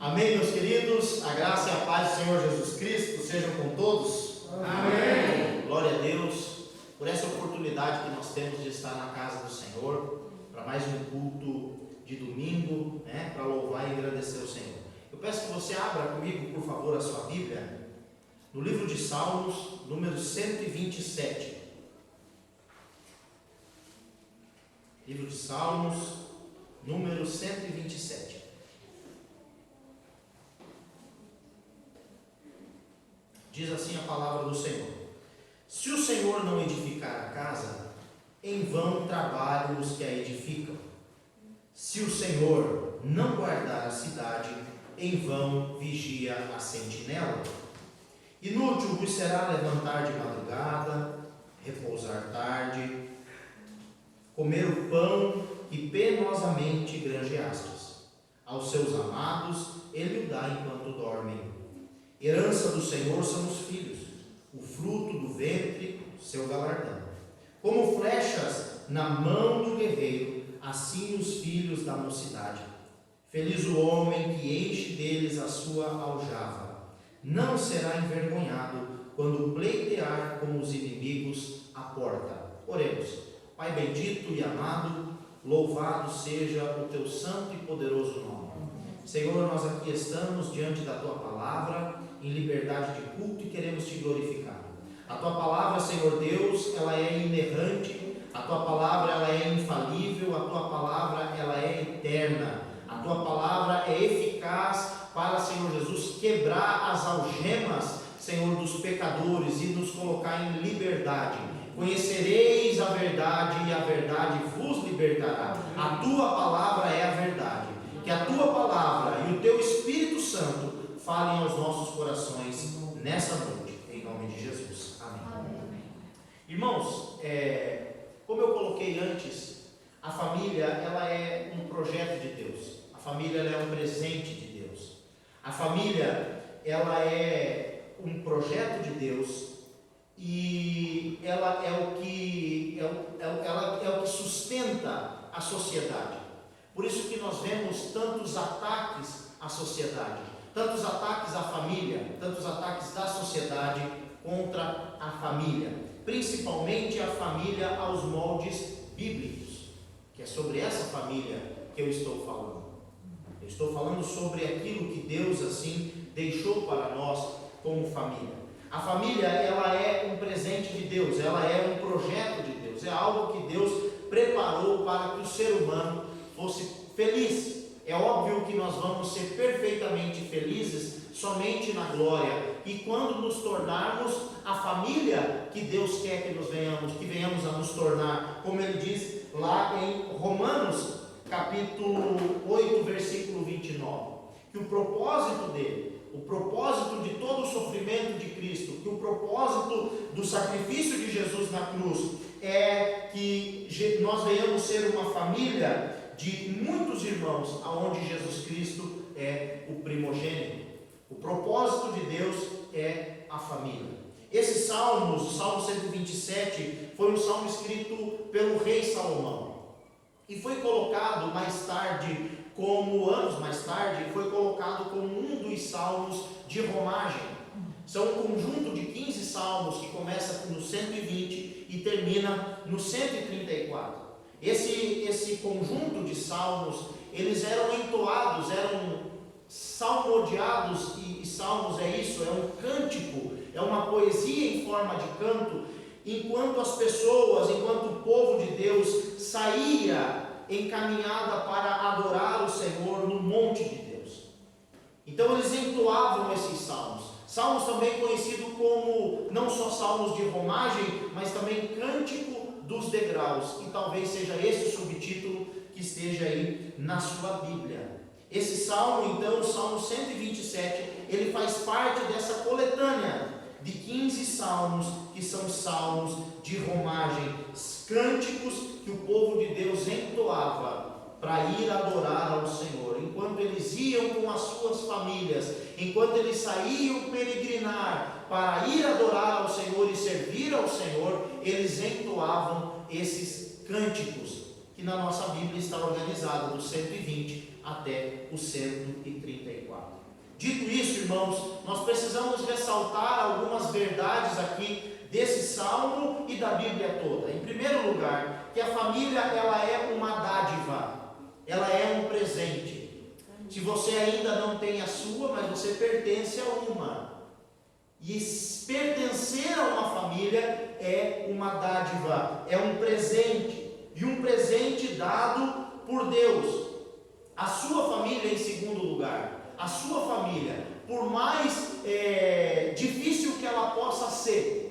Amém, meus queridos? A graça e a paz do Senhor Jesus Cristo sejam com todos. Amém. Glória a Deus por essa oportunidade que nós temos de estar na casa do Senhor, para mais um culto de domingo, para louvar e agradecer ao Senhor. Eu peço que você abra comigo, por favor, a sua Bíblia, no livro de Salmos, número 127. Livro de Salmos, número 127. Diz assim a palavra do Senhor: se o Senhor não edificar a casa, em vão trabalham os que a edificam. Se o Senhor não guardar a cidade, em vão vigia a sentinela. Inútil vos será levantar de madrugada, repousar tarde, comer o pão que penosamente granjeastes. Aos seus amados ele o dá enquanto dormem. Herança do Senhor são os filhos, o fruto do ventre, seu galardão. Como flechas na mão do guerreiro, assim os filhos da mocidade. Feliz o homem que enche deles a sua aljava. Não será envergonhado quando pleitear com os inimigos à porta. Oremos. Pai bendito e amado, louvado seja o teu santo e poderoso nome. Senhor, nós aqui estamos diante da tua palavra, em liberdade de culto, e queremos te glorificar. A tua palavra, Senhor Deus, ela é inerrante, a tua palavra ela é infalível, a tua palavra ela é eterna, a tua palavra é eficaz para, Senhor Jesus, quebrar as algemas, Senhor, dos pecadores e nos colocar em liberdade. Conhecereis a verdade e a verdade vos libertará. A tua palavra é a verdade. Que a tua palavra e o teu Espírito Santo falem aos nossos corações nessa noite, em nome de Jesus. Amém. Amém. Irmãos, como eu coloquei antes, a família ela é um projeto de Deus. A família ela é um presente de Deus. A família ela é um projeto de Deus e ela é o que sustenta a sociedade. Por isso que nós vemos tantos ataques à sociedade, tantos ataques à família, tantos ataques da sociedade contra a família, principalmente a família aos moldes bíblicos, que é sobre essa família que eu estou falando. Eu estou falando sobre aquilo que Deus assim deixou para nós como família. A família ela é um presente de Deus, ela é um projeto de Deus, é algo que Deus preparou para que o ser humano fosse feliz. É óbvio que nós vamos ser perfeitamente felizes somente na glória e quando nos tornarmos a família que Deus quer que venhamos a nos tornar, como ele diz lá em Romanos capítulo 8, versículo 29, que o propósito dele, o propósito de todo o sofrimento de Cristo, que o propósito do sacrifício de Jesus na cruz é que nós venhamos ser uma família de muitos irmãos, aonde Jesus Cristo é o primogênito. O propósito de Deus é a família. Esse salmo, o Salmo 127, foi um salmo escrito pelo rei Salomão. E foi colocado mais tarde, anos mais tarde, foi colocado como um dos salmos de romagem. São um conjunto de 15 salmos que começa no 120 e termina no 134. Esse conjunto de salmos, eles eram entoados, eram salmodiados, e salmos é isso, é um cântico, é uma poesia em forma de canto, enquanto as pessoas, enquanto o povo de Deus saía encaminhada para adorar o Senhor no monte de Deus. Então eles entoavam esses salmos. Salmos também conhecido como não só salmos de romagem, mas também cântico dos degraus, e talvez seja esse o subtítulo que esteja aí na sua Bíblia. Esse salmo, então, o Salmo 127, ele faz parte dessa coletânea de 15 salmos, que são salmos de romagem, cânticos que o povo de Deus entoava para ir adorar ao Senhor. Enquanto eles iam com as suas famílias, enquanto eles saíam peregrinar para ir adorar ao Senhor e servir ao Senhor, eles entoavam esses cânticos, que na nossa Bíblia está organizado do 120 até o 134. Dito isso, irmãos, nós precisamos ressaltar algumas verdades aqui desse salmo e da Bíblia toda. Em primeiro lugar, que a família ela é uma dádiva, ela é um presente. Se você ainda não tem a sua, mas você pertence a uma. E pertencer a uma família é uma dádiva, é um presente, e um presente dado por Deus. A sua família, em segundo lugar, a sua família, por mais difícil que ela possa ser,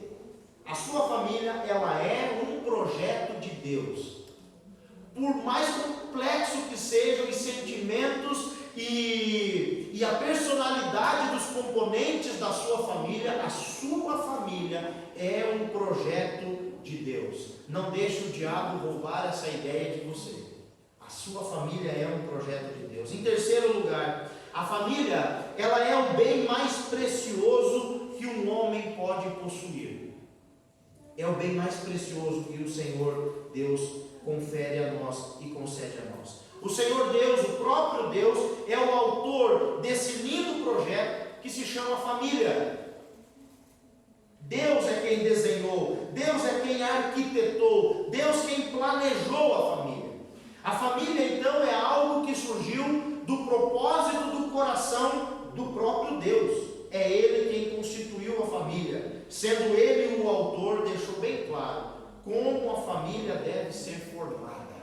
a sua família, ela é um projeto de Deus. Por mais complexo que sejam os sentimentos e a personalidade dos componentes da sua família, a sua família é um projeto de Deus. Não deixe o diabo roubar essa ideia de você. A sua família é um projeto de Deus. Em terceiro lugar, a família, ela é o bem mais precioso que um homem pode possuir. É o bem mais precioso que o Senhor Deus confere a nós e concede a nós. O Senhor Deus, o próprio Deus, é o autor desse lindo projeto que se chama família. Deus é quem desenhou, Deus é quem arquitetou, Deus quem planejou a família. A família, então, é algo que surgiu do propósito do coração do próprio Deus. É Ele quem constituiu a família. Sendo Ele o autor, deixou bem claro como a família deve ser formada.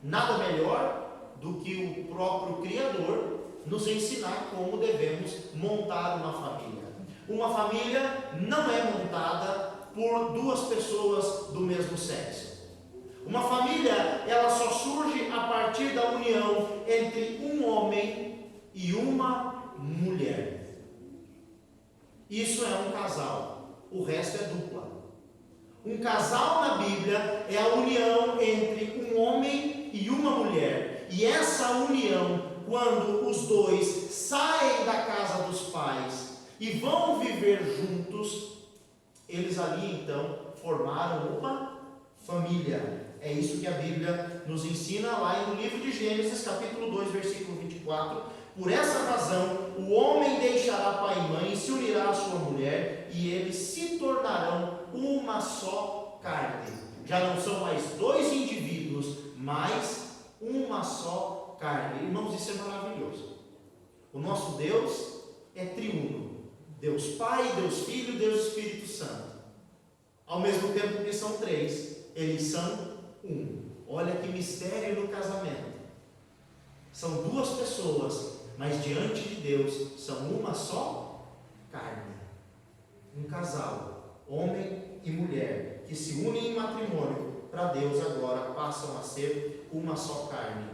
Nada melhor do que o próprio Criador nos ensinar como devemos montar uma família. Uma família não é montada por duas pessoas do mesmo sexo. Uma família, ela só surge a partir da união entre um homem e uma mulher. Isso é um casal, o resto é dupla. Um casal na Bíblia é a união entre um homem e uma mulher. E essa união, quando os dois saem da casa dos pais e vão viver juntos, eles ali então formaram uma família. É isso que a Bíblia nos ensina lá no livro de Gênesis, capítulo 2, versículo 24. Por essa razão, o homem deixará pai e mãe e se unirá à sua mulher, e eles se tornarão uma só carne. Já não são mais dois indivíduos, mas uma só carne. Irmãos, isso é maravilhoso. O nosso Deus é triuno. Deus Pai, Deus Filho, Deus Espírito Santo. Ao mesmo tempo que são três, eles são um. Olha que mistério no casamento. São duas pessoas, mas diante de Deus são uma só carne. Um casal, homem e mulher, que se unem em matrimônio, para Deus agora passam a ser uma só carne.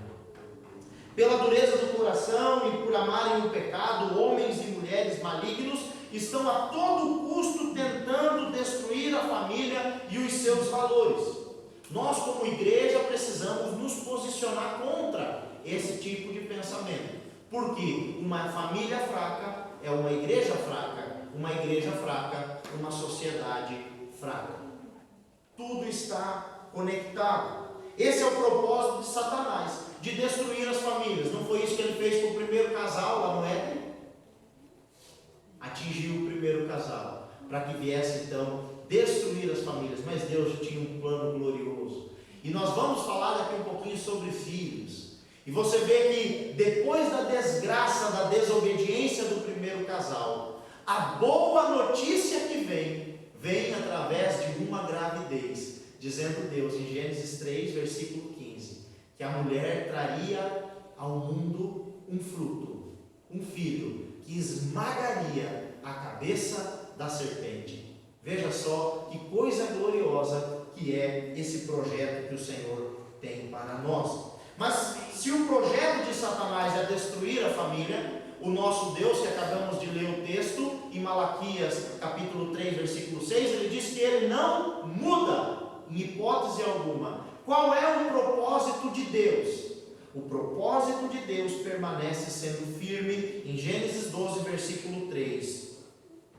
Pela dureza do coração e por amarem o pecado, homens e mulheres malignos estão a todo custo tentando destruir a família e os seus valores. Nós, como igreja, precisamos nos posicionar contra esse tipo de pensamento. Porque uma família fraca é uma igreja fraca, uma sociedade fraca. Tudo está conectado. Esse é o propósito de Satanás, de destruir as famílias. Não foi isso que ele fez com o primeiro casal lá no Éden? Atingiu o primeiro casal, para que viesse então destruir as famílias. Mas Deus tinha um plano glorioso. E nós vamos falar daqui um pouquinho sobre filhos. E você vê que depois da desgraça, da desobediência do primeiro casal, a boa notícia que vem através de uma gravidez, dizendo Deus em Gênesis 3, versículo 15, que a mulher traria ao mundo um fruto, um filho, que esmagaria a cabeça da serpente. Veja só que coisa gloriosa que é esse projeto que o Senhor tem para nós. Mas se o projeto de Satanás é destruir a família, o nosso Deus, que acabamos de ler o texto, em Malaquias capítulo 3, versículo 6, ele diz que ele não muda, em hipótese alguma. Qual é o propósito de Deus? O propósito de Deus permanece sendo firme. Em Gênesis 12, versículo 3,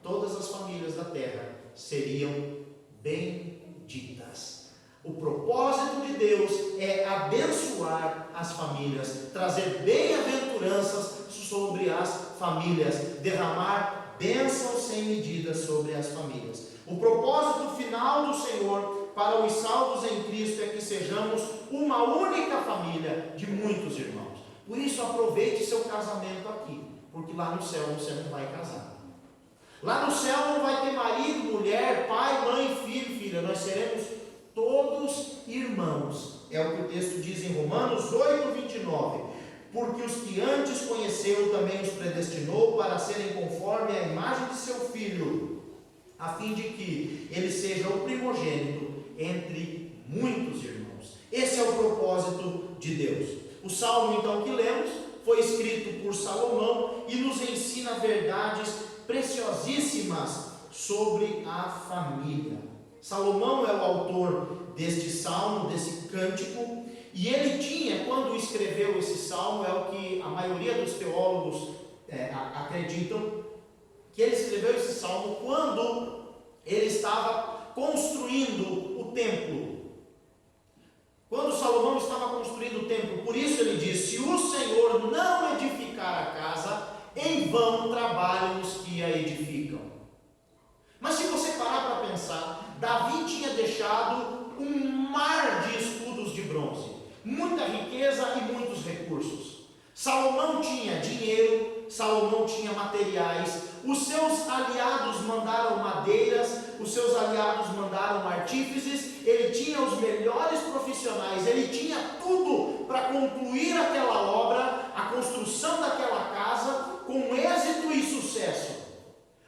todas as famílias da terra seriam benditas. O propósito de Deus é abençoar as famílias, trazer bem-aventuranças sobre as famílias, derramar bênçãos sem medida sobre as famílias. O propósito final do Senhor para os salvos em Cristo é que sejamos uma única família de muitos irmãos. Por isso, aproveite seu casamento aqui, porque lá no céu você não vai casar. Lá no céu não vai ter marido, mulher, pai, mãe, filho, filha. Nós seremos todos irmãos. É o que o texto diz em Romanos 8, 29. Porque os que antes conheceu também os predestinou para serem conforme a imagem de seu Filho, a fim de que ele seja o primogênito entre muitos irmãos. Esse é o propósito de Deus. O salmo então que lemos foi escrito por Salomão e nos ensina verdades preciosíssimas sobre a família. Salomão é o autor deste salmo, desse cântico, e ele tinha, quando escreveu esse salmo, é o que a maioria dos teólogos acreditam, que ele escreveu esse salmo quando ele estava construindo o templo. Quando Salomão estava construindo o templo, por isso ele diz: se o Senhor não edificar a casa, em vão trabalham os que a edificam. Mas se você parar para pensar, Davi tinha deixado um mar de escudos de bronze, muita riqueza e muitos recursos. Salomão tinha dinheiro, Salomão tinha materiais, os seus aliados mandaram madeiras, os seus aliados mandaram artífices, ele tinha os melhores profissionais, ele tinha tudo para concluir aquela obra, a construção daquela casa, com êxito e sucesso.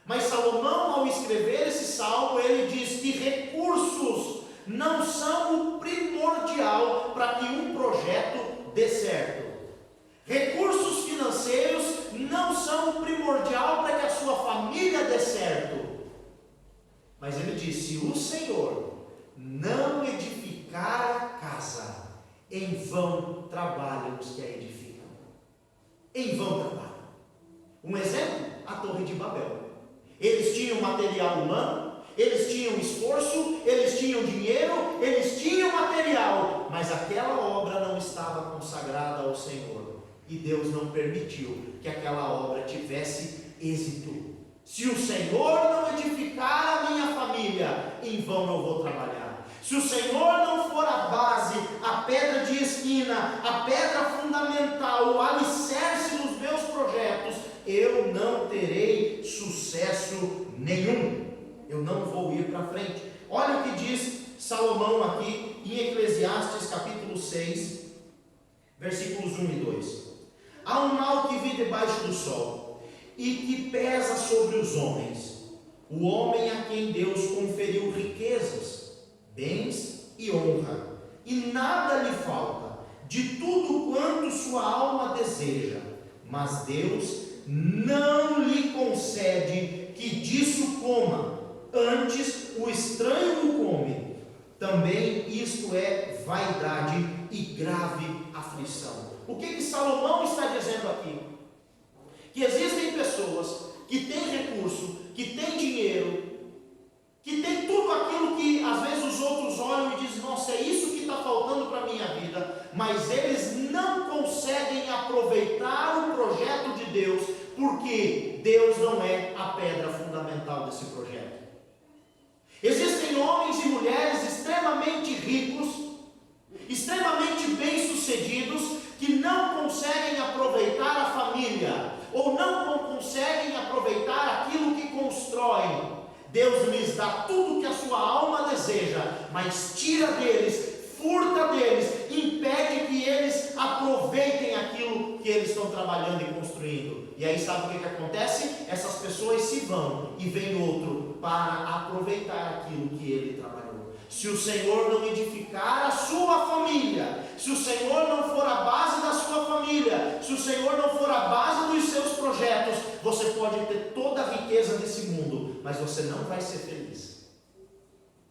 Mas Salomão, ao escrever esse salmo, ele diz que recursos não são o primordial para que um projeto dê certo. Recursos financeiros não são o primordial para que a sua família dê certo. Mas ele diz: se o Senhor não edificar a casa, em vão trabalham os que a edificam. Em vão trabalham. Um exemplo, a Torre de Babel. Eles tinham material humano, eles tinham esforço, eles tinham dinheiro, eles tinham material, mas aquela obra não estava consagrada ao Senhor. E Deus não permitiu que aquela obra tivesse êxito. Se o Senhor não edificar a minha família, em vão eu vou trabalhar. Se o Senhor não for a base, a pedra de esquina, a pedra fundamental, o alicerce dos meus projetos, eu não terei sucesso nenhum. Eu não vou ir para frente. Olha o que diz Salomão aqui em Eclesiastes capítulo 6, versículos 1 e 2. Há um mal que vive debaixo do sol e que pesa sobre os homens, o homem a quem Deus conferiu riquezas, bens e honra, e nada lhe falta, de tudo quanto sua alma deseja, mas Deus não lhe concede que disso coma, antes o estranho o come. Também isto é vaidade e grave aflição. O que Salomão está dizendo aqui? Que existem pessoas que têm recurso, que têm dinheiro, que têm tudo aquilo que às vezes os outros olham e dizem: nossa, é isso que está faltando para a minha vida, mas eles não conseguem aproveitar o projeto de Deus, porque Deus não é a pedra fundamental desse projeto. Existem homens e mulheres extremamente ricos, extremamente bem-sucedidos, que não conseguem aproveitar a família, ou não conseguem aproveitar aquilo que constroem. Deus lhes dá tudo que a sua alma deseja, mas tira deles, furta deles, impede que eles aproveitem aquilo que eles estão trabalhando e construindo. E aí sabe o que acontece? Essas pessoas se vão e vem outro para aproveitar aquilo que ele trabalhou. Se o Senhor não edificar a sua família, se o Senhor não for a base da sua família, se o Senhor não for a base dos seus projetos, você pode ter toda a riqueza desse mundo, mas você não vai ser feliz.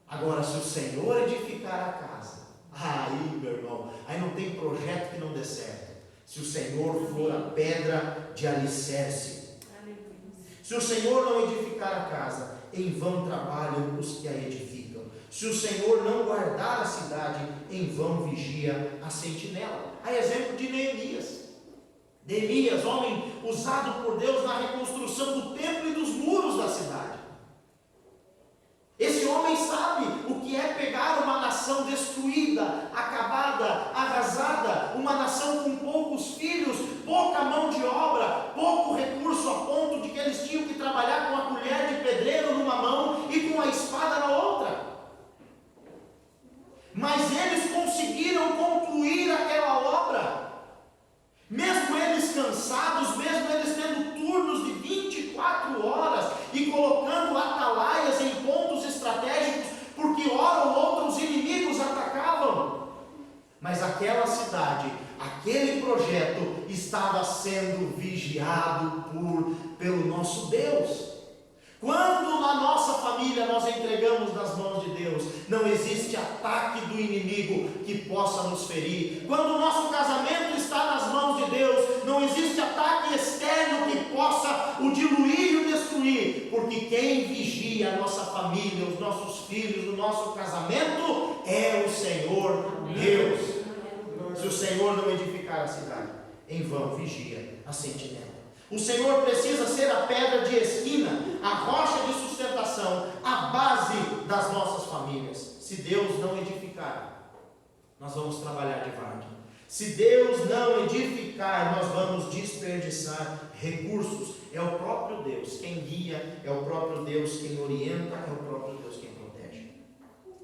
Agora, se o Senhor edificar a casa, aí, meu irmão, aí não tem projeto que não dê certo. Se o Senhor for a pedra de alicerce, se o Senhor não edificar a casa, em vão trabalham os que a edificam. Se o Senhor não guardar a cidade, em vão vigia a sentinela. Há exemplo de Neemias. Neemias, homem usado por Deus na reconstrução do templo e dos muros da cidade. Esse homem sabe o que é pegar uma nação destruída, acabada, arrasada, uma nação com poucos filhos, pouca mão de obra, pouco recurso, a ponto de que eles tinham que trabalhar com a colher de pedreiro numa mão e com a espada na outra. Mas eles conseguiram concluir aquela obra. Mesmo eles cansados, mesmo eles tendo turnos de 24 horas e colocando atalaias em pontos estratégicos, porque hora ou outra os inimigos atacavam. Mas aquela cidade, aquele projeto estava sendo vigiado pelo nosso Deus. Quando na nossa família nós entregamos nas mãos de Deus, não existe ataque do inimigo que possa nos ferir. Quando o nosso casamento está nas mãos de Deus, não existe ataque externo que possa o diluir e o destruir, porque quem vigia a nossa família, os nossos filhos, o nosso casamento é o Senhor Deus. Se o Senhor não edificar a cidade, em vão vigia a sentinela. O Senhor precisa ser a pedra de esquina, a rocha de sustentação, a base das nossas famílias. Se Deus não edificar, nós vamos trabalhar de várzea. Se Deus não edificar, nós vamos desperdiçar recursos. É o próprio Deus quem guia, é o próprio Deus quem orienta, é o próprio Deus quem protege.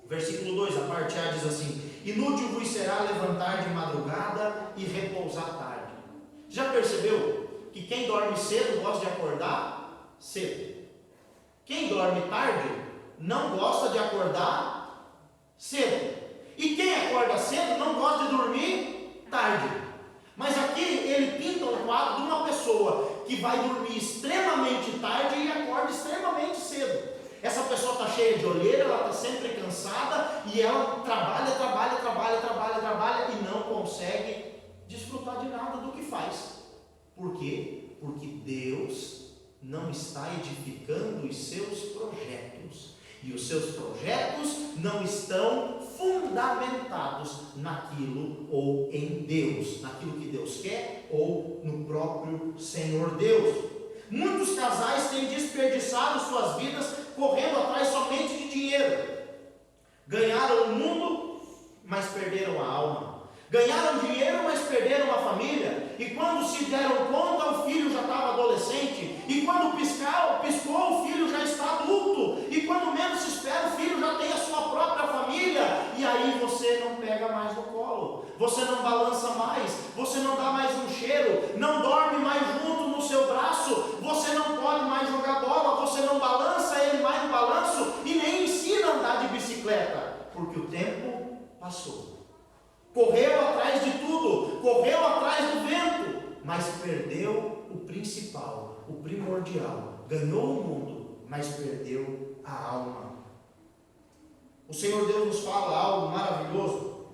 Versículo 2, a parte A diz assim: inútil vos será levantar de madrugada e repousar tarde. Já percebeu que quem dorme cedo gosta de acordar cedo? Quem dorme tarde não gosta de acordar cedo. E quem acorda cedo não gosta de dormir tarde. Mas aqui ele pinta um quadro de uma pessoa que vai dormir extremamente tarde e acorda extremamente cedo. Essa pessoa está cheia de olheira, ela está sempre cansada e ela trabalha e não consegue desfrutar de nada do que faz. Por quê? Porque Deus não está edificando os seus projetos. E os seus projetos não estão fundamentados naquilo ou em Deus, naquilo que Deus quer ou no próprio Senhor Deus. Muitos casais têm desperdiçado suas vidas correndo atrás somente de dinheiro. Ganharam o mundo, mas perderam a alma. Ganharam dinheiro, mas perderam a família. E quando se deram conta, o filho já estava adolescente. E quando piscou, o filho já está adulto. E quando menos se espera, o filho já tem a sua própria família. E aí você não pega mais no colo. Você não balança mais. Você não dá mais um cheiro. Não dorme mais junto no seu braço. Você não pode mais jogar bola. Você não balança ele mais no balanço. E nem ensina a andar de bicicleta. Porque o tempo passou. Correu atrás de tudo, correu atrás do vento, mas perdeu o principal, o primordial. Ganhou o mundo, mas perdeu a alma. O Senhor Deus nos fala algo maravilhoso.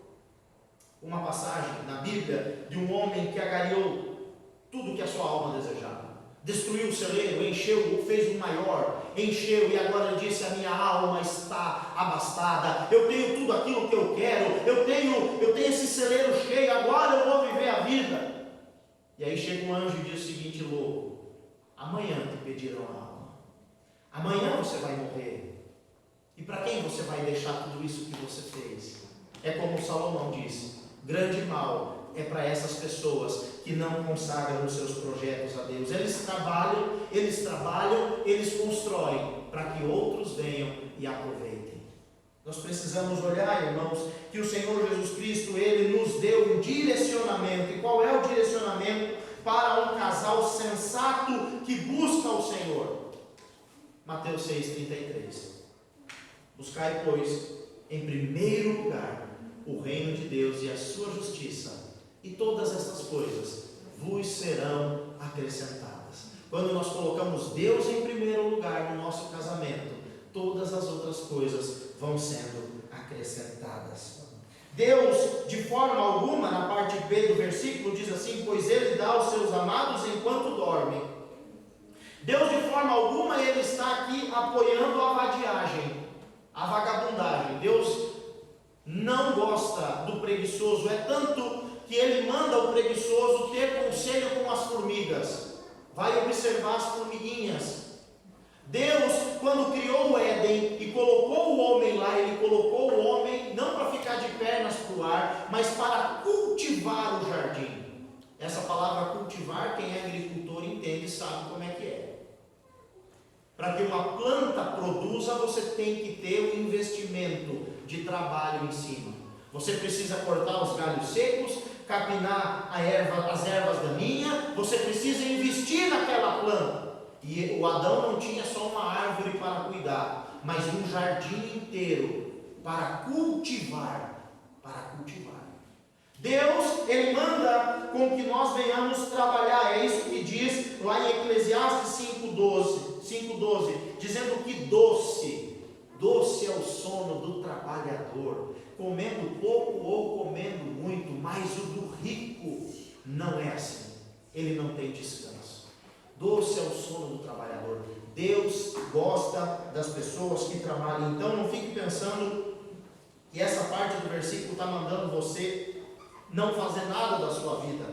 Uma passagem na Bíblia de um homem que agariou tudo que a sua alma desejava. Destruiu o celeiro, encheu, fez um maior, encheu, e agora ele disse: a minha alma está abastada, eu tenho tudo aquilo que eu quero, eu tenho esse celeiro cheio, agora eu vou viver a vida. E aí chega um anjo e diz o seguinte: louco, amanhã te pedirão a alma, amanhã você vai morrer, e para quem você vai deixar tudo isso que você fez? É como Salomão disse: grande mal é para essas pessoas que não consagram os seus projetos a Deus. Eles trabalham, eles constroem para que outros venham e aproveitem. Nós precisamos olhar, irmãos, que o Senhor Jesus Cristo, Ele nos deu um direcionamento. E qual é o direcionamento para um casal sensato que busca o Senhor? Mateus 6,33. Buscai, pois, em primeiro lugar o reino de Deus e a sua justiça, e todas estas coisas vos serão acrescentadas. Quando nós colocamos Deus em primeiro lugar no nosso casamento, todas as outras coisas vão sendo acrescentadas. Deus, de forma alguma, na parte B do versículo, diz assim: pois Ele dá aos seus amados enquanto dormem. Deus, de forma alguma, Ele está aqui apoiando a vadiagem, a vagabundagem. Deus não gosta do preguiçoso, é tanto que ele manda o preguiçoso ter conselho com as formigas. Vai observar as formiguinhas. Deus, quando criou o Éden e colocou o homem lá, ele colocou o homem não para ficar de pernas para o ar, mas para cultivar o jardim. Essa palavra cultivar, quem é agricultor entende e sabe como é que é. Para que uma planta produza, você tem que ter um investimento de trabalho em cima. Você precisa cortar os galhos secos, capinar as ervas daninhas, você precisa investir naquela planta. E o Adão não tinha só uma árvore para cuidar, mas um jardim inteiro para cultivar. Deus, Ele manda com que nós venhamos trabalhar. É isso que diz lá em Eclesiastes 5:12, dizendo que doce é o sono do trabalhador, comendo pouco ou comendo muito, mas o do rico não é assim, ele não tem descanso. Doce é o sono do trabalhador. Deus gosta das pessoas que trabalham. Então não fique pensando que essa parte do versículo está mandando você não fazer nada da sua vida.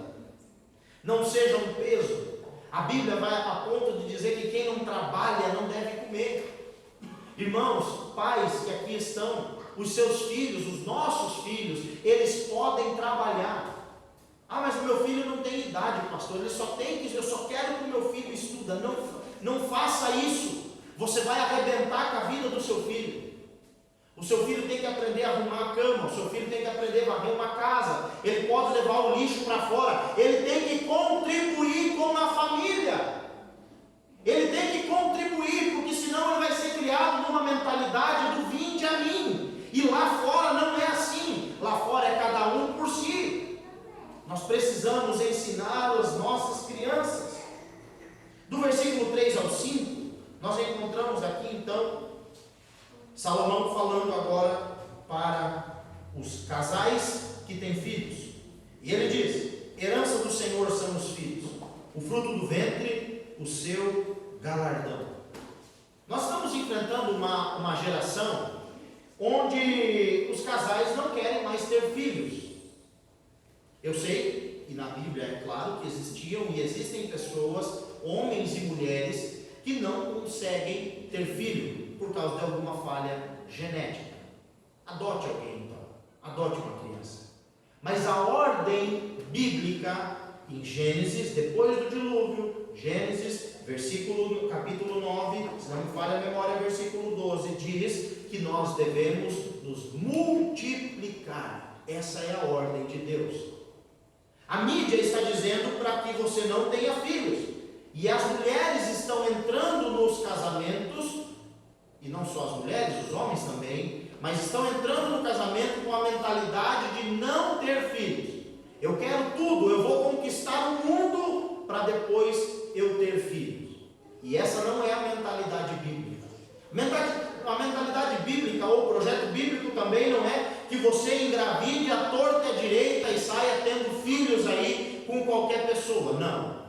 Não seja um peso. A Bíblia vai a ponto de dizer que quem não trabalha não deve comer. Irmãos, pais que aqui estão, os seus filhos, os nossos filhos, eles podem trabalhar. Ah, mas o meu filho não tem idade, pastor, eu só quero que o meu filho estuda. Não faça isso. Você vai arrebentar com a vida do seu filho. O seu filho tem que aprender a arrumar a cama, o seu filho tem que aprender a varrer uma casa, ele pode levar o lixo para fora, ele tem que contribuir com a família. Ele tem que contribuir, porque senão ele vai ser criado numa mentalidade do vinde a mim. E lá fora não é assim. Lá fora é cada um por si. Nós precisamos ensinar as nossas crianças. Do versículo 3 ao 5, nós encontramos aqui então Salomão falando agora para os casais que têm filhos. E ele diz: herança do Senhor são os filhos, o fruto do ventre, o seu galardão. Nós estamos enfrentando uma geração onde os casais não querem mais ter filhos. Eu sei, e na Bíblia é claro que existiam e existem pessoas, homens e mulheres, que não conseguem ter filho por causa de alguma falha genética. Adote alguém então, adote uma criança. Mas a ordem bíblica, em Gênesis, depois do dilúvio, Gênesis, capítulo 9, se não me falha a memória, versículo 12, diz que nós devemos nos multiplicar. Essa é a ordem de Deus. A mídia está dizendo para que você não tenha filhos. E as mulheres estão entrando nos casamentos, e não só as mulheres, os homens também, mas estão entrando no casamento com a mentalidade de não ter filhos. Eu quero tudo, eu vou conquistar o mundo para depois eu ter filhos. E essa não é a mentalidade bíblica. A mentalidade bíblica ou o projeto bíblico também não é que você engravide à torta e à direita e saia tendo filhos aí com qualquer pessoa. Não.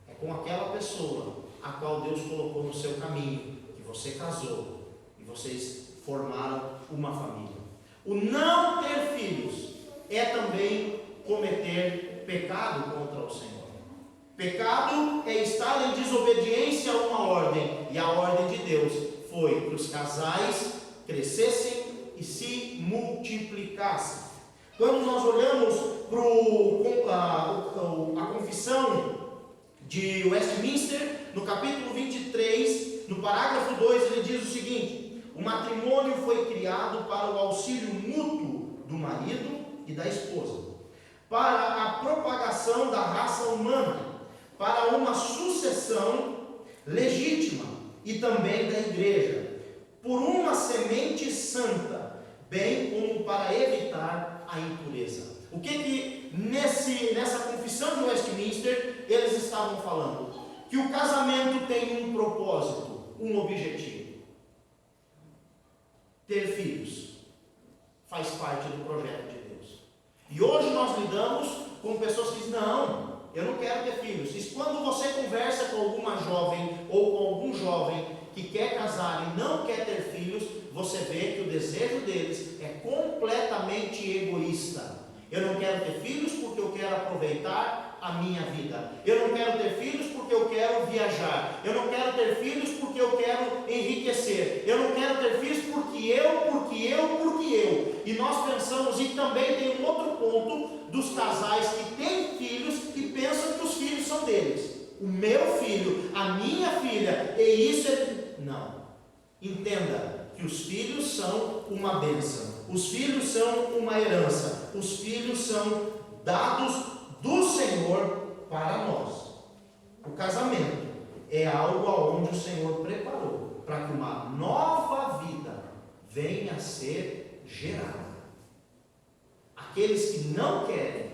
É com aquela pessoa a qual Deus colocou no seu caminho, que você casou e vocês formaram uma família. O não ter filhos é também cometer pecado contra o Senhor. Pecado é estar em desobediência a uma ordem, e a ordem de Deus foi que os casais crescessem e se multiplicassem. Quando nós olhamos para a confissão de Westminster, no capítulo 23, no parágrafo 2, ele diz o seguinte: o matrimônio foi criado para o auxílio mútuo do marido e da esposa, para a propagação da raça humana, para uma sucessão legítima e também da igreja, por uma semente santa, bem como para evitar a impureza. O que nessa confissão de Westminster eles estavam falando? Que o casamento tem um propósito, um objetivo. Ter filhos faz parte do projeto de Deus. E hoje nós lidamos com pessoas que dizem: não, eu não quero ter filhos. E quando você conversa com alguma jovem ou com algum jovem que quer casar e não quer ter filhos, você vê que o desejo deles é completamente egoísta. Eu não quero ter filhos porque eu quero aproveitar a minha vida. Eu não quero ter filhos porque eu quero viajar. Eu não quero ter filhos porque eu quero enriquecer. Eu não quero ter filhos porque eu. E nós pensamos, e também tem um outro ponto dos casais que têm filhos e pensam que os filhos são deles. O meu filho, a minha filha, e isso é... Não. Entenda que os filhos são uma bênção. Os filhos são uma herança. Os filhos são dados do Senhor para nós. O casamento é algo aonde o Senhor preparou para que uma nova vida venha a ser gerada. Aqueles que não querem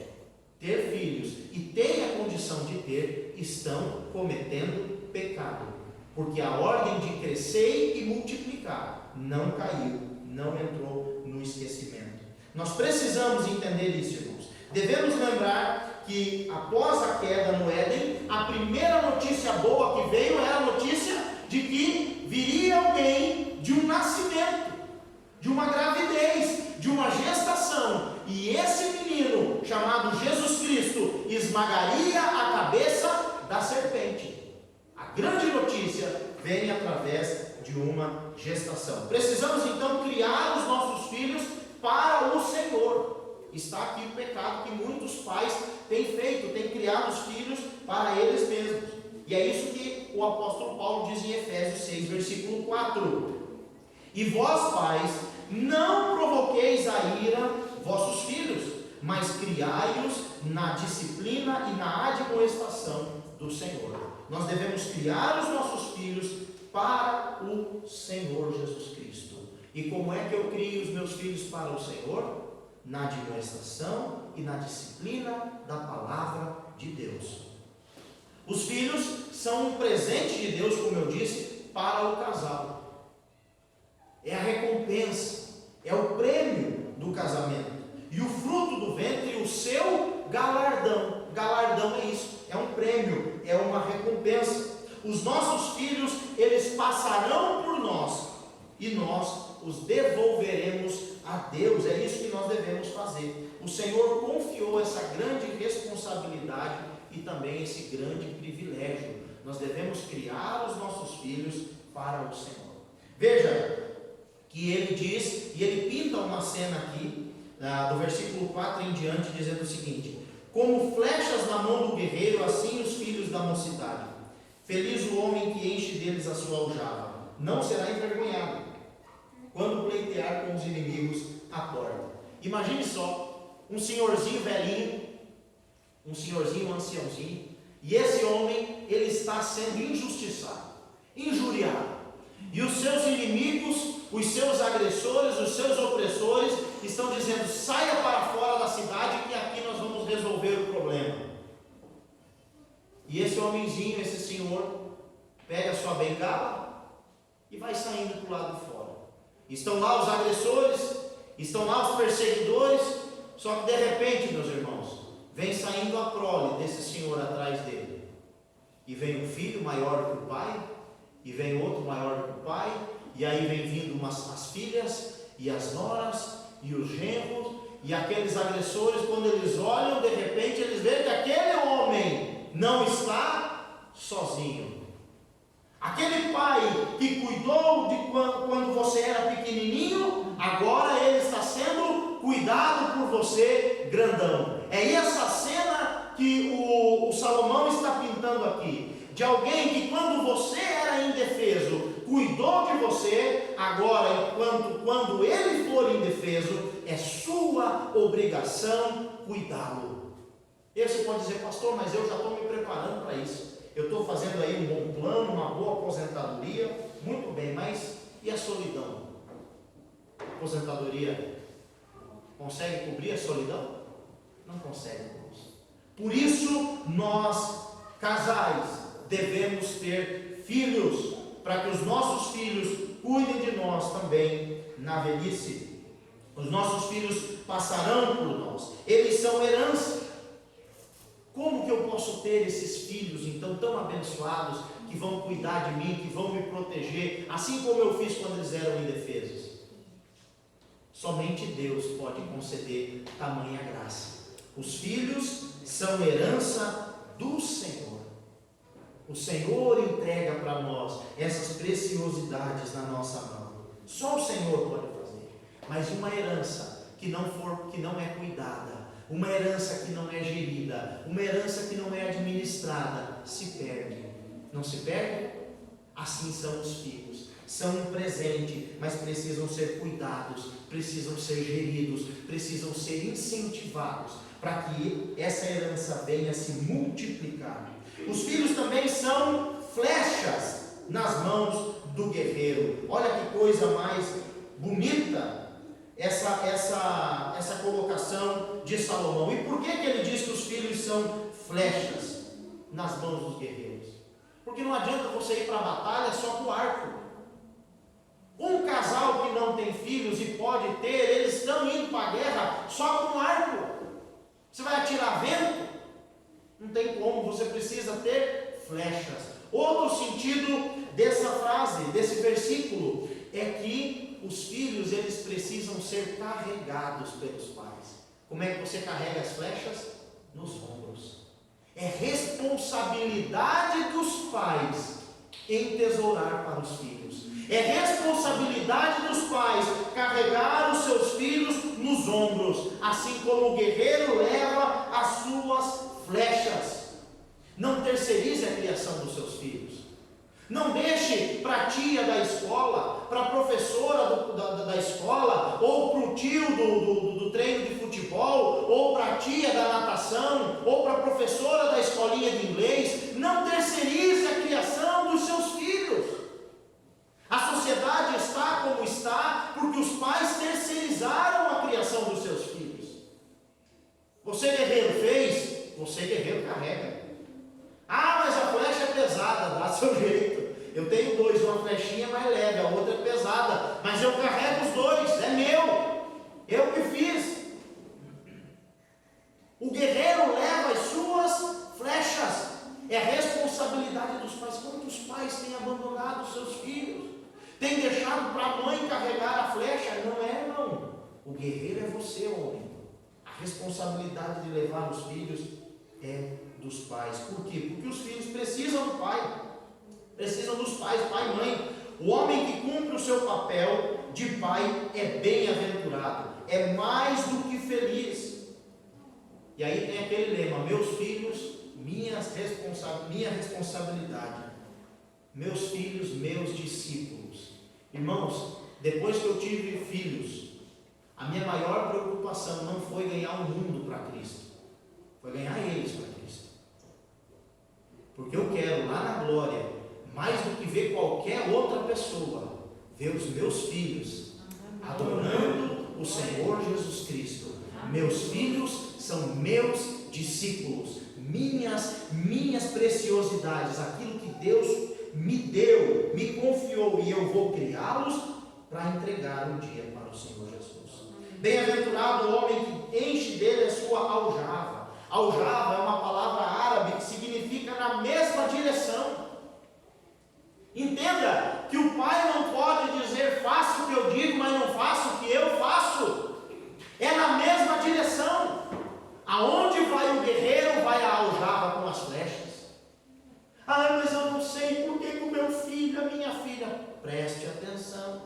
ter filhos e têm a condição de ter, estão cometendo pecado, porque a ordem de crescer e multiplicar não caiu, não entrou no esquecimento. Nós precisamos entender isso, irmãos. Devemos lembrar que após a queda no Éden, a primeira notícia boa que veio era a notícia de que viria alguém de um nascimento, de uma gravidez, de uma gestação, e esse menino, chamado Jesus Cristo, esmagaria a cabeça da serpente. A grande notícia vem através de uma gestação. Precisamos então criar os nossos filhos para o Senhor. Está aqui o pecado que muitos pais têm feito, têm criado os filhos para eles mesmos. E é isso que o apóstolo Paulo diz em Efésios 6, versículo 4. E vós, pais, não provoqueis a ira vossos filhos, mas criai-os na disciplina e na admoestação do Senhor. Nós devemos criar os nossos filhos para o Senhor Jesus Cristo. E como é que eu crio os meus filhos para o Senhor? Na admoestação e na disciplina da palavra de Deus. Os filhos são um presente de Deus, como eu disse, para o casal. É a recompensa, é o prêmio do casamento. E o fruto do ventre, o seu galardão. Galardão é isso, é um prêmio, é uma recompensa. Os nossos filhos, eles passarão por nós e nós os devolveremos a Deus. É isso que nós devemos fazer. O Senhor confiou essa grande responsabilidade e também esse grande privilégio. Nós devemos criar os nossos filhos para o Senhor. Veja que ele diz, e ele pinta uma cena aqui, do versículo 4 em diante, dizendo o seguinte: como flechas na mão do guerreiro, assim os filhos da mocidade. Feliz o homem que enche deles a sua aljava, não será envergonhado quando pleitear com os inimigos a porta. Imagine só, um senhorzinho velhinho, um senhorzinho anciãozinho, e esse homem, ele está sendo injustiçado, injuriado, e os seus inimigos, os seus agressores, os seus opressores estão dizendo: saia para fora da cidade que aqui nós vamos resolver o problema. E esse homenzinho, esse senhor, pega a sua bengala e vai saindo para o lado de fora. Estão lá os agressores, estão lá os perseguidores, só que de repente, meus irmãos, vem saindo a prole desse senhor atrás dele. E vem um filho maior que o pai, e vem outro maior que o pai, e aí vem vindo as filhas, e as noras, e os genros, e aqueles agressores, quando eles olham, de repente eles veem que aquele homem não está sozinho. Aquele pai que cuidou de quando você era pequenininho, agora ele está sendo cuidado por você grandão. É essa cena que o Salomão está pintando aqui, de alguém que quando você era indefeso, cuidou de você, agora quando ele for indefeso, é sua obrigação cuidá-lo. E você pode dizer: pastor, mas eu já estou me preparando para isso, eu estou fazendo aí um bom plano, uma boa aposentadoria. Muito bem, mas e a solidão? A aposentadoria consegue cobrir a solidão? Não consegue. Por isso nós, casais, devemos ter filhos, para que os nossos filhos cuidem de nós também na velhice. Os nossos filhos passarão por nós, eles são herança. Como que eu posso ter esses filhos então tão abençoados, que vão cuidar de mim, que vão me proteger, assim como eu fiz quando eles eram indefesos? Somente Deus pode conceder tamanha graça. Os filhos são herança do Senhor. O Senhor entrega para nós essas preciosidades na nossa mão. Só o Senhor pode fazer. Mas uma herança que não é cuidada, uma herança que não é gerida, uma herança que não é administrada, se perde. Não se perde? Assim são os filhos. São um presente, mas precisam ser cuidados, precisam ser geridos, precisam ser incentivados para que essa herança venha se multiplicar. Os filhos também são flechas nas mãos do guerreiro. Olha que coisa mais bonita essa colocação de Salomão. E por que ele diz que os filhos são flechas nas mãos dos guerreiros? Porque não adianta você ir para a batalha só com o arco. Um casal que não tem filhos e pode ter, eles estão indo para a guerra só com arco. Você vai atirar vento? Não tem como, você precisa ter flechas. Outro sentido dessa frase, desse versículo, é que os filhos, eles precisam ser carregados pelos pais. Como é que você carrega as flechas? Nos ombros. É responsabilidade dos pais entesourar para os filhos. É responsabilidade dos pais carregar os seus filhos nos ombros, assim como o guerreiro leva as suas flechas. Não terceirize a criação dos seus filhos. Não deixe para a tia da escola, para a professora da escola, ou para o tio do treino de futebol, ou para a tia da natação, ou para a professora da escolinha de inglês. Não terceirize a criação dos seus filhos. A sociedade está como está porque os pais terceirizaram a criação dos seus filhos. Você guerreiro fez, você guerreiro carrega. Ah, mas a flecha é pesada, dá seu jeito. Eu tenho dois, uma flechinha mais leve, a outra é pesada, mas eu carrego os dois, é meu, eu que fiz. O guerreiro leva as suas flechas, é a responsabilidade dos pais. Quantos pais têm abandonado os seus filhos? Tem deixado para a mãe carregar a flecha? Não é, irmão. O guerreiro é você, homem. A responsabilidade de levar os filhos é dos pais. Por quê? Porque os filhos precisam do pai. Precisam dos pais, pai e mãe. O homem que cumpre o seu papel de pai é bem-aventurado. É mais do que feliz. E aí tem aquele lema: meus filhos, minha responsabilidade. Meus filhos, meus discípulos. Irmãos, depois que eu tive filhos, a minha maior preocupação não foi ganhar o mundo para Cristo, foi ganhar eles para Cristo. Porque eu quero lá na glória, mais do que ver qualquer outra pessoa, ver os meus filhos adorando o Senhor Jesus Cristo. Meus filhos são meus discípulos, minhas preciosidades, aquilo que Deus me deu, me confiou, e eu vou criá-los para entregar um dia para o Senhor Jesus. Bem-aventurado o homem que enche dele a sua aljava. Aljava é uma palavra árabe que significa na mesma direção. Entenda que o pai não pode dizer faça o que eu digo, mas não faça o que eu faço. É na mesma direção. Aonde vai o guerreiro, vai a aljava com as flechas. Ah, mas eu não sei por que o meu filho, a minha filha. Preste atenção.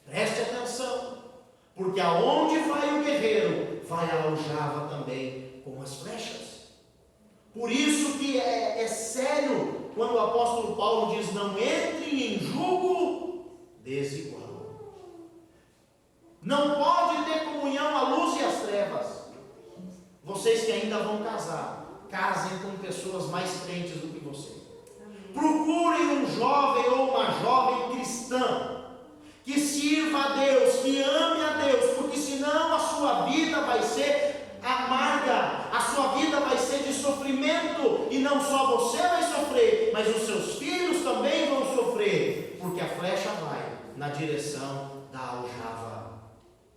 Preste atenção. Porque aonde vai o guerreiro, vai a aljava também com as flechas. Por isso que é sério quando o apóstolo Paulo diz: não entre em jugo desigual. Não pode ter comunhão a luz e as trevas. Vocês que ainda vão casar, casem com pessoas mais crentes do que você. Procurem um jovem ou uma jovem cristã que sirva a Deus, que ame a Deus, porque senão a sua vida vai ser amarga, a sua vida vai ser de sofrimento, e não só você vai sofrer, mas os seus filhos também vão sofrer, porque a flecha vai na direção da aljava,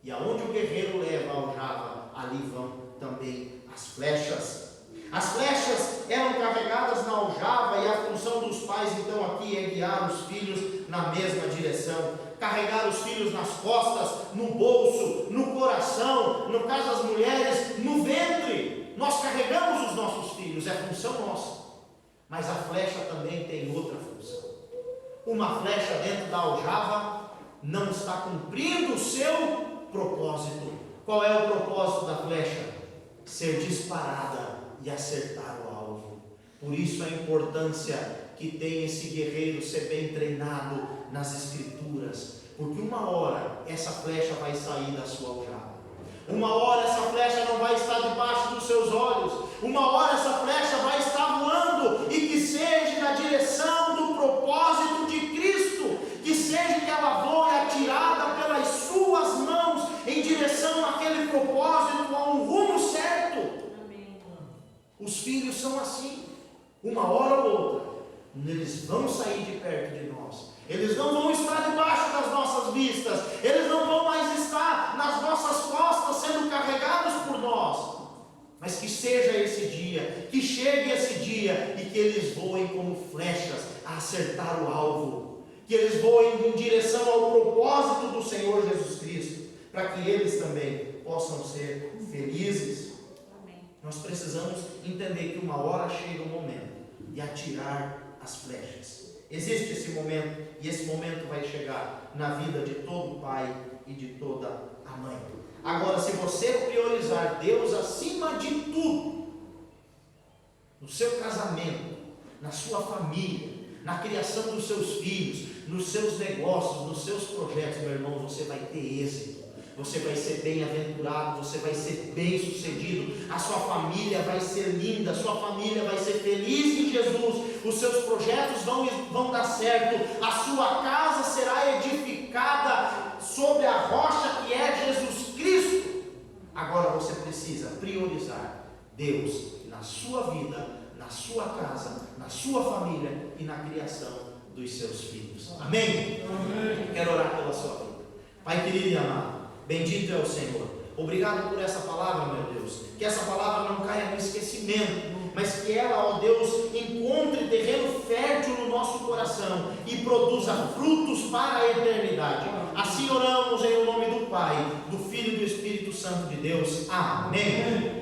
e aonde o guerreiro leva a aljava, ali vão também as flechas. As flechas eram carregadas na aljava, e a função dos pais então aqui é guiar os filhos na mesma direção. carregar os filhos nas costas, no bolso, no coração, no caso das mulheres, no ventre. Nós carregamos os nossos filhos, é função nossa. Mas a flecha também tem outra função. Uma flecha dentro da aljava não está cumprindo o seu propósito. Qual é o propósito da flecha? Ser disparada e acertar o alvo. Por isso a importância que tem esse guerreiro ser bem treinado nas escrituras, porque uma hora essa flecha vai sair da sua aljava, uma hora essa flecha não vai estar debaixo dos seus olhos, uma hora essa flecha vai estar voando, e que seja na direção do propósito de Cristo, que seja que ela voe atirada pelas suas mãos em direção àquele propósito, a um rumo certo. Amém. Os filhos são assim, uma hora ou outra eles vão sair de perto de nós, eles não vão estar debaixo das nossas vistas, eles não vão mais estar nas nossas costas sendo carregados por nós, mas que seja esse dia, que chegue esse dia e que eles voem como flechas a acertar o alvo, que eles voem em direção ao propósito do Senhor Jesus Cristo, para que eles também possam ser felizes. Amém. Nós precisamos entender que uma hora chega o momento de atirar as flechas. Existe esse momento, e esse momento vai chegar na vida de todo pai e de toda a mãe. Agora, se você priorizar Deus acima de tudo, no seu casamento, na sua família, na criação dos seus filhos, nos seus negócios, nos seus projetos, meu irmão, você vai ter êxito. Você vai ser bem-aventurado, você vai ser bem-sucedido, a sua família vai ser linda, a sua família vai ser feliz em Jesus, os seus projetos vão dar certo, a sua casa será edificada sobre a rocha que é Jesus Cristo. Agora você precisa priorizar Deus na sua vida, na sua casa, na sua família e na criação dos seus filhos. Amém? Amém. Quero orar pela sua vida. Pai querido e amado, bendito é o Senhor. Obrigado por essa palavra, meu Deus. Que essa palavra não caia no esquecimento, mas que ela, ó Deus, encontre terreno fértil no nosso coração e produza frutos para a eternidade. Assim oramos em nome do Pai, do Filho e do Espírito Santo de Deus. Amém.